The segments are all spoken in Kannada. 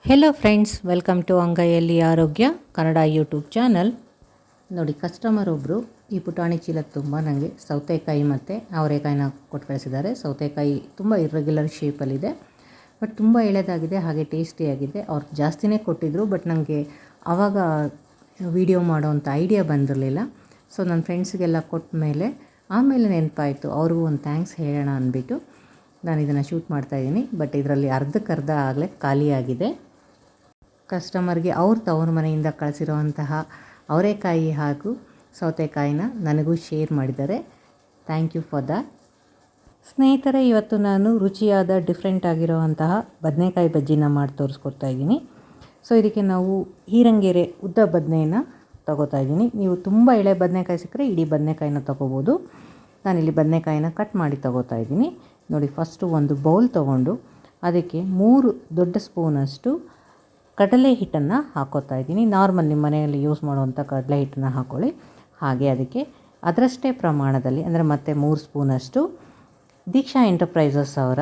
ಹೆಲೋ ಫ್ರೆಂಡ್ಸ್, ವೆಲ್ಕಮ್ ಟು ಅಂಗೈಯಲ್ಲಿ ಆರೋಗ್ಯ ಕನ್ನಡ ಯೂಟ್ಯೂಬ್ ಚಾನಲ್. ನೋಡಿ, ಕಸ್ಟಮರ್ ಒಬ್ಬರು ಈ ಪುಟಾಣಿ ಚೀಲದ ತುಂಬ ನನಗೆ ಸೌತೆಕಾಯಿ ಮತ್ತು ಅವರೆಕಾಯಿನ ಕೊಟ್ಟು ಕಳಿಸಿದ್ದಾರೆ. ಸೌತೆಕಾಯಿ ತುಂಬ ಇರ್ರೆಗ್ಯುಲರ್ ಶೇಪಲ್ಲಿದೆ, ಬಟ್ ತುಂಬ ಎಳೆದಾಗಿದೆ, ಹಾಗೆ ಟೇಸ್ಟಿಯಾಗಿದೆ. ಅವ್ರು ಜಾಸ್ತಿನೇ ಕೊಟ್ಟಿದ್ದರು, ಬಟ್ ನನಗೆ ಆವಾಗ ವಿಡಿಯೋ ಮಾಡೋವಂಥ ಐಡಿಯಾ ಬಂದಿರಲಿಲ್ಲ. ಸೊ ನನ್ನ ಫ್ರೆಂಡ್ಸಿಗೆಲ್ಲ ಕೊಟ್ಟ ಮೇಲೆ ಆಮೇಲೆ ನೆನಪಾಯಿತು, ಅವ್ರಿಗೂ ಒಂದು ಥ್ಯಾಂಕ್ಸ್ ಹೇಳೋಣ ಅಂದ್ಬಿಟ್ಟು ನಾನು ಇದನ್ನು ಶೂಟ್ ಮಾಡ್ತಾಯಿದ್ದೀನಿ. ಬಟ್ ಇದರಲ್ಲಿ ಅರ್ಧಕ್ಕರ್ಧ ಆಗಲೇ ಖಾಲಿಯಾಗಿದೆ. ಕಸ್ಟಮರ್ಗೆ ತವರು ಮನೆಯಿಂದ ಕಳಿಸಿರುವಂತಹ ಅವರೆಕಾಯಿ ಹಾಗೂ ಸೌತೆಕಾಯಿನ ನನಗೂ ಶೇರ್ ಮಾಡಿದ್ದಾರೆ. Thank you for that. ಸ್ನೇಹಿತರೆ, ಇವತ್ತು ನಾನು ರುಚಿಯಾದ ಡಿಫ್ರೆಂಟ್ ಆಗಿರುವಂತಹ ಬದನೆಕಾಯಿ ಬಜ್ಜಿನ ಮಾಡಿ ತೋರಿಸ್ಕೊಡ್ತಾ ಇದ್ದೀನಿ. ಸೊ ಇದಕ್ಕೆ ನಾವು ಹೀರಂಗೇರೆ ಉದ್ದ ಬದನೆಯನ್ನು ತೊಗೋತಾ ಇದ್ದೀನಿ. ನೀವು ತುಂಬ ಎಳೆ ಬದನೆಕಾಯಿ ಸಿಕ್ಕರೆ ಇಡೀ ಬದನೆಕಾಯಿನ ತೊಗೋಬೋದು. ನಾನಿಲ್ಲಿ ಬದನೆಕಾಯಿನ ಕಟ್ ಮಾಡಿ ತೊಗೋತಾ ಇದ್ದೀನಿ. ನೋಡಿ, ಫಸ್ಟು ಒಂದು ಬೌಲ್ ತೊಗೊಂಡು ಅದಕ್ಕೆ 3 ದೊಡ್ಡ ಸ್ಪೂನಷ್ಟು ಕಡಲೆ ಹಿಟ್ಟನ್ನು ಹಾಕೋತಾ ಇದ್ದೀನಿ. ನಾರ್ಮಲ್ ನಿಮ್ಮ ಮನೆಯಲ್ಲಿ ಯೂಸ್ ಮಾಡುವಂಥ ಕಡಲೆ ಹಿಟ್ಟನ್ನು ಹಾಕ್ಕೊಳ್ಳಿ. ಹಾಗೆ ಅದಕ್ಕೆ ಅದರಷ್ಟೇ ಪ್ರಮಾಣದಲ್ಲಿ, ಅಂದರೆ ಮತ್ತೆ 3 ಸ್ಪೂನಷ್ಟು ದೀಕ್ಷಾ ಎಂಟರ್ಪ್ರೈಸಸ್ ಅವರ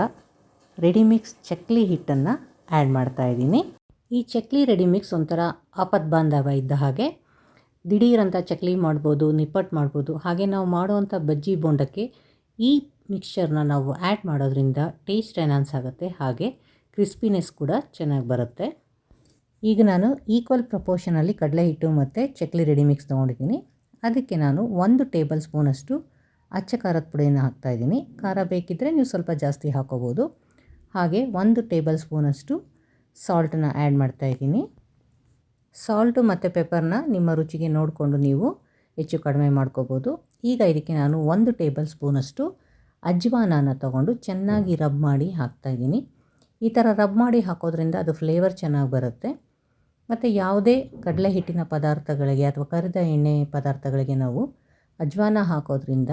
ರೆಡಿಮಿಕ್ಸ್ ಚಕ್ಲಿ ಹಿಟ್ಟನ್ನು ಆ್ಯಡ್ ಮಾಡ್ತಾಯಿದ್ದೀನಿ. ಈ ಚಕ್ಲಿ ರೆಡಿಮಿಕ್ಸ್ ಒಂಥರ ಆಪತ್ ಬಾಂಧವ ಇದ್ದ ಹಾಗೆ. ದಿಢೀರಂಥ ಚಕ್ಲಿ ಮಾಡ್ಬೋದು, ನಿಪ್ಪಟ್ಟು ಮಾಡ್ಬೋದು. ಹಾಗೆ ನಾವು ಮಾಡುವಂಥ ಬಜ್ಜಿ ಬೋಂಡಕ್ಕೆ ಈ ಮಿಕ್ಸ್ಚರ್ನ ನಾವು ಆ್ಯಡ್ ಮಾಡೋದ್ರಿಂದ ಟೇಸ್ಟ್ ಎನ್ಹಾನ್ಸ್ ಆಗುತ್ತೆ, ಹಾಗೆ ಕ್ರಿಸ್ಪಿನೆಸ್ ಕೂಡ ಚೆನ್ನಾಗಿ ಬರುತ್ತೆ. ಈಗ ನಾನು ಈಕ್ವಲ್ ಪ್ರಪೋರ್ಷನಲ್ಲಿ ಕಡಲೆ ಹಿಟ್ಟು ಮತ್ತು ಚಕ್ಲಿ ರೆಡಿಮಿಕ್ಸ್ ತೊಗೊಂಡಿದ್ದೀನಿ. ಅದಕ್ಕೆ ನಾನು 1 ಟೇಬಲ್ ಸ್ಪೂನಷ್ಟು ಅಚ್ಚ ಖಾರದ ಪುಡಿಯನ್ನು ಹಾಕ್ತಾಯಿದ್ದೀನಿ. ಖಾರ ಬೇಕಿದ್ದರೆ ನೀವು ಸ್ವಲ್ಪ ಜಾಸ್ತಿ ಹಾಕೋಬೋದು. ಹಾಗೆ 1 ಟೇಬಲ್ ಸ್ಪೂನಷ್ಟು ಸಾಲ್ಟನ್ನು ಆ್ಯಡ್ ಮಾಡ್ತಾಯಿದ್ದೀನಿ. ಸಾಲ್ಟು ಮತ್ತು ಪೆಪ್ಪರ್ನ ನಿಮ್ಮ ರುಚಿಗೆ ನೋಡಿಕೊಂಡು ನೀವು ಹೆಚ್ಚು ಕಡಿಮೆ ಮಾಡ್ಕೋಬೋದು. ಈಗ ಇದಕ್ಕೆ ನಾನು 1 ಟೇಬಲ್ ಸ್ಪೂನಷ್ಟು ಅಜ್ವಾನನ ತೊಗೊಂಡು ಚೆನ್ನಾಗಿ ರಬ್ ಮಾಡಿ ಹಾಕ್ತಾಯಿದ್ದೀನಿ. ಈ ಥರ ರಬ್ ಮಾಡಿ ಹಾಕೋದ್ರಿಂದ ಅದು ಫ್ಲೇವರ್ ಚೆನ್ನಾಗಿ ಬರುತ್ತೆ. ಮತ್ತು ಯಾವುದೇ ಕಡಲೆ ಹಿಟ್ಟಿನ ಪದಾರ್ಥಗಳಿಗೆ ಅಥವಾ ಕರಿದ ಎಣ್ಣೆ ಪದಾರ್ಥಗಳಿಗೆ ನಾವು ಅಜ್ವಾನ ಹಾಕೋದ್ರಿಂದ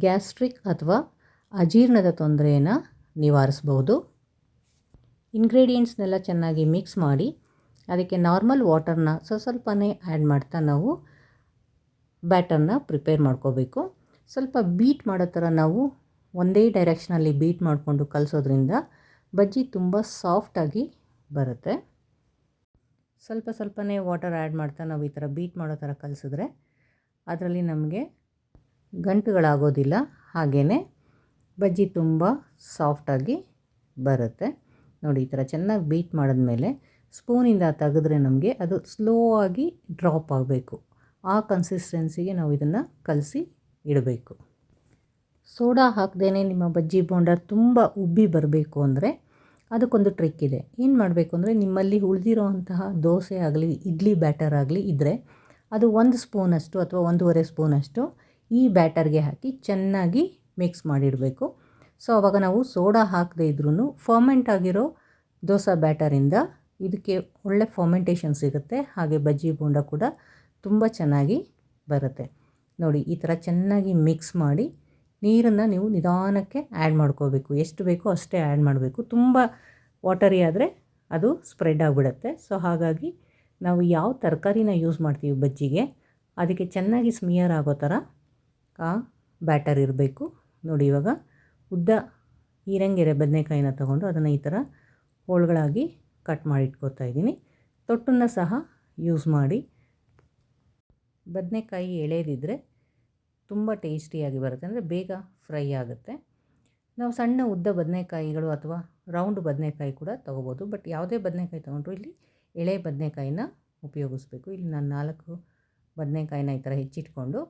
ಗ್ಯಾಸ್ಟ್ರಿಕ್ ಅಥವಾ ಅಜೀರ್ಣದ ತೊಂದರೆಯನ್ನು ನಿವಾರಿಸ್ಬೋದು. ಇಂಗ್ರೀಡಿಯೆಂಟ್ಸ್ನೆಲ್ಲ ಚೆನ್ನಾಗಿ ಮಿಕ್ಸ್ ಮಾಡಿ ಅದಕ್ಕೆ ನಾರ್ಮಲ್ ವಾಟರ್ನ ಸ್ವಲ್ಪನೇ ಆ್ಯಡ್ ಮಾಡ್ತಾ ನಾವು ಬ್ಯಾಟರ್ನ ಪ್ರಿಪೇರ್ ಮಾಡ್ಕೋಬೇಕು. ಸ್ವಲ್ಪ ಬೀಟ್ ಮಾಡೋ ಥರ ನಾವು ಒಂದೇ ಡೈರೆಕ್ಷನಲ್ಲಿ ಬೀಟ್ ಮಾಡಿಕೊಂಡು ಕಲಿಸೋದ್ರಿಂದ ಬಜ್ಜಿ ತುಂಬ ಸಾಫ್ಟಾಗಿ ಬರುತ್ತೆ. ಸ್ವಲ್ಪನೇ ವಾಟರ್ ಆ್ಯಡ್ ಮಾಡ್ತಾ ನಾವು ಈ ಥರ ಬೀಟ್ ಮಾಡೋ ಥರ ಕಲಿಸಿದ್ರೆ ಅದರಲ್ಲಿ ನಮಗೆ ಗಂಟುಗಳಾಗೋದಿಲ್ಲ, ಹಾಗೆಯೇ ಬಜ್ಜಿ ತುಂಬ ಸಾಫ್ಟಾಗಿ ಬರುತ್ತೆ. ನೋಡಿ, ಈ ಥರ ಚೆನ್ನಾಗಿ ಬೀಟ್ ಮಾಡಿದ್ಮೇಲೆ ಸ್ಪೂನಿಂದ ತೆಗೆದ್ರೆ ನಮಗೆ ಅದು ಸ್ಲೋ ಆಗಿ ಡ್ರಾಪ್ ಆಗಬೇಕು. ಆ ಕನ್ಸಿಸ್ಟೆನ್ಸಿಗೆ ನಾವು ಇದನ್ನು ಕಲಸಿ ಇಡಬೇಕು. ಸೋಡಾ ಹಾಕದೇ ನಿಮ್ಮ ಬಜ್ಜಿ ಬೋಂಡ ತುಂಬ ಉಬ್ಬಿ ಬರಬೇಕು ಅಂದರೆ ಅದಕ್ಕೊಂದು ಟ್ರಿಕ್ ಇದೆ. ಏನು ಮಾಡಬೇಕು ಅಂದರೆ, ನಿಮ್ಮಲ್ಲಿ ಉಳಿದಿರೋ ಅಂತಹ ದೋಸೆ ಆಗಲಿ ಇಡ್ಲಿ ಬ್ಯಾಟರ್ ಆಗಲಿ ಇದ್ದರೆ ಅದು 1 ಸ್ಪೂನಷ್ಟು ಅಥವಾ 1.5 ಸ್ಪೂನಷ್ಟು ಈ ಬ್ಯಾಟರ್ಗೆ ಹಾಕಿ ಚೆನ್ನಾಗಿ ಮಿಕ್ಸ್ ಮಾಡಿಡಬೇಕು. ಸೊ ಆವಾಗ ನಾವು ಸೋಡಾ ಹಾಕದೇ ಇದ್ರೂ ಫರ್ಮೆಂಟ್ ಆಗಿರೋ ದೋಸೆ ಬ್ಯಾಟರಿಂದ ಇದಕ್ಕೆ ಒಳ್ಳೆ ಫರ್ಮೆಂಟೇಷನ್ ಸಿಗುತ್ತೆ, ಹಾಗೆ ಬಜ್ಜಿ ಬೋಂಡ ಕೂಡ ತುಂಬ ಚೆನ್ನಾಗಿ ಬರುತ್ತೆ. ನೋಡಿ, ಈ ಥರ ಚೆನ್ನಾಗಿ ಮಿಕ್ಸ್ ಮಾಡಿ ನೀರನ್ನು ನೀವು ನಿಧಾನಕ್ಕೆ ಆ್ಯಡ್ ಮಾಡ್ಕೋಬೇಕು. ಎಷ್ಟು ಬೇಕೋ ಅಷ್ಟೇ ಆ್ಯಡ್ ಮಾಡಬೇಕು. ತುಂಬ ವಾಟರಿ ಆದರೆ ಅದು ಸ್ಪ್ರೆಡ್ ಆಗಿಬಿಡುತ್ತೆ. ಸೊ ಹಾಗಾಗಿ ನಾವು ಯಾವ ತರಕಾರಿನ ಯೂಸ್ ಮಾಡ್ತೀವಿ ಬಜ್ಜಿಗೆ ಅದಕ್ಕೆ ಚೆನ್ನಾಗಿ ಸ್ಮಿಯರ್ ಆಗೋ ಥರ ಆ ಬ್ಯಾಟರ್ ಇರಬೇಕು. ನೋಡಿ, ಇವಾಗ ಉದ್ದ ಹೀರಂಗೆರೆ ಬದನೆಕಾಯಿನ ತೊಗೊಂಡು ಅದನ್ನು ಈ ಥರ ಹೋಳುಗಳಾಗಿ ಕಟ್ ಮಾಡಿ ಇಟ್ಕೋತಾ ಇದ್ದೀನಿ. ತೊಟ್ಟನ್ನು ಸಹ ಯೂಸ್ ಮಾಡಿ. ಬದನೆಕಾಯಿ ಎಳೆದಿದ್ದರೆ ತುಂಬ ಟೇಸ್ಟಿಯಾಗಿ ಬರುತ್ತೆ, ಅಂದರೆ ಬೇಗ ಫ್ರೈ ಆಗುತ್ತೆ. ನಾವು ಸಣ್ಣ ಉದ್ದ ಬದನೆಕಾಯಿಗಳು ಅಥವಾ ರೌಂಡ್ ಬದನೆಕಾಯಿ ಕೂಡ ತೊಗೋಬೋದು, ಬಟ್ ಯಾವುದೇ ಬದನೆಕಾಯಿ ತೊಗೊಂಡ್ರು ಇಲ್ಲಿ ಎಳೆ ಬದನೆಕಾಯಿನ ಉಪಯೋಗಿಸ್ಬೇಕು. ಇಲ್ಲಿ ನಾನು 4 ಬದನೆಕಾಯಿನ ಈ ಥರ ಹೆಚ್ಚಿಟ್ಕೊಂಡು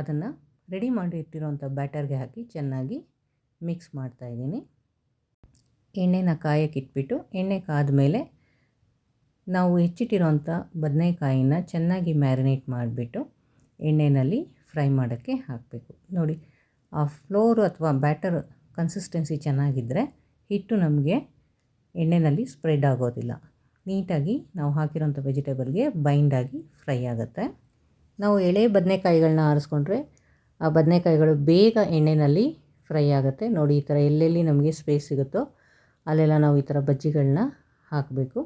ಅದನ್ನು ರೆಡಿ ಮಾಡಿಟ್ಟಿರೋಂಥ ಬ್ಯಾಟರ್ಗೆ ಹಾಕಿ ಚೆನ್ನಾಗಿ ಮಿಕ್ಸ್ ಮಾಡ್ತಾಯಿದ್ದೀನಿ. ಎಣ್ಣೆನ ಕಾಯಕ್ಕೆ ಇಟ್ಬಿಟ್ಟು ಎಣ್ಣೆ ಕಾದ್ಮೇಲೆ ನಾವು ಹೆಚ್ಚಿಟ್ಟಿರೋಂಥ ಬದನೆಕಾಯಿನ ಚೆನ್ನಾಗಿ ಮ್ಯಾರಿನೇಟ್ ಮಾಡಿಬಿಟ್ಟು ಎಣ್ಣೆಯಲ್ಲಿ ಫ್ರೈ ಮಾಡೋಕ್ಕೆ ಹಾಕಬೇಕು. ನೋಡಿ, ಆ ಫ್ಲೋರು ಅಥವಾ ಬ್ಯಾಟರ್ ಕನ್ಸಿಸ್ಟೆನ್ಸಿ ಚೆನ್ನಾಗಿದ್ದರೆ ಹಿಟ್ಟು ನಮಗೆ ಎಣ್ಣೆಯಲ್ಲಿ ಸ್ಪ್ರೆಡ್ ಆಗೋದಿಲ್ಲ, ನೀಟಾಗಿ ನಾವು ಹಾಕಿರೋಂಥ ವೆಜಿಟೇಬಲ್ಗೆ ಬೈಂಡಾಗಿ ಫ್ರೈ ಆಗುತ್ತೆ. ನಾವು ಎಳೆ ಬದನೆಕಾಯಿಗಳನ್ನ ಆರಿಸ್ಕೊಂಡ್ರೆ ಆ ಬದನೆಕಾಯಿಗಳು ಬೇಗ ಎಣ್ಣೆಯಲ್ಲಿ ಫ್ರೈ ಆಗುತ್ತೆ. ನೋಡಿ, ಈ ಥರ ಎಲ್ಲೆಲ್ಲಿ ನಮಗೆ ಸ್ಪೇಸ್ ಸಿಗುತ್ತೋ ಅಲ್ಲೆಲ್ಲ ನಾವು ಈ ಥರ ಬಜ್ಜಿಗಳನ್ನ ಹಾಕಬೇಕು.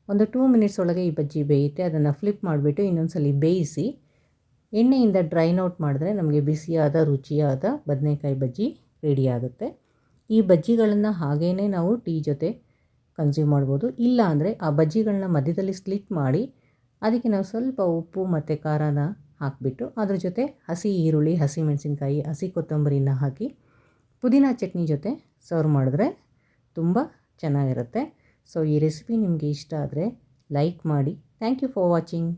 ಒಂದು 2 ಮಿನಿಟ್ಸ್ ಒಳಗೆ ಈ ಬಜ್ಜಿ ಬೇಯುತ್ತೆ. ಅದನ್ನು ಫ್ಲಿಪ್ ಮಾಡಿಬಿಟ್ಟು ಇನ್ನೊಂದ್ಸಲಿ ಬೇಯಿಸಿ ಎಣ್ಣೆಯಿಂದ ಡ್ರೈನ್ ಔಟ್ ಮಾಡಿದ್ರೆ ನಮಗೆ ಬಿಸಿಯಾದ ರುಚಿಯಾದ ಬದನೆಕಾಯಿ ಬಜ್ಜಿ ರೆಡಿ ಆಗುತ್ತೆ. ಈ ಬಜ್ಜಿಗಳನ್ನು ಹಾಗೇ ನಾವು ಟೀ ಜೊತೆ ಕನ್ಸ್ಯೂಮ್ ಮಾಡ್ಬೋದು. ಇಲ್ಲ ಅಂದರೆ ಆ ಬಜ್ಜಿಗಳನ್ನ ಮಧ್ಯದಲ್ಲಿ ಸ್ಲಿಟ್ ಮಾಡಿ ಅದಕ್ಕೆ ನಾವು ಸ್ವಲ್ಪ ಉಪ್ಪು ಮತ್ತು ಖಾರನ ಹಾಕಿಬಿಟ್ಟು ಅದ್ರ ಜೊತೆ ಹಸಿ ಈರುಳ್ಳಿ, ಹಸಿ ಮೆಣಸಿನ್ಕಾಯಿ, ಹಸಿ ಕೊತ್ತಂಬರಿನ ಹಾಕಿ ಪುದೀನ ಚಟ್ನಿ ಜೊತೆ ಸರ್ವ್ ಮಾಡಿದ್ರೆ ತುಂಬ ಚೆನ್ನಾಗಿರುತ್ತೆ. ಸೊ ಈ ರೆಸಿಪಿ ನಿಮಗೆ ಇಷ್ಟ ಆದರೆ ಲೈಕ್ ಮಾಡಿ. Thank you for watching.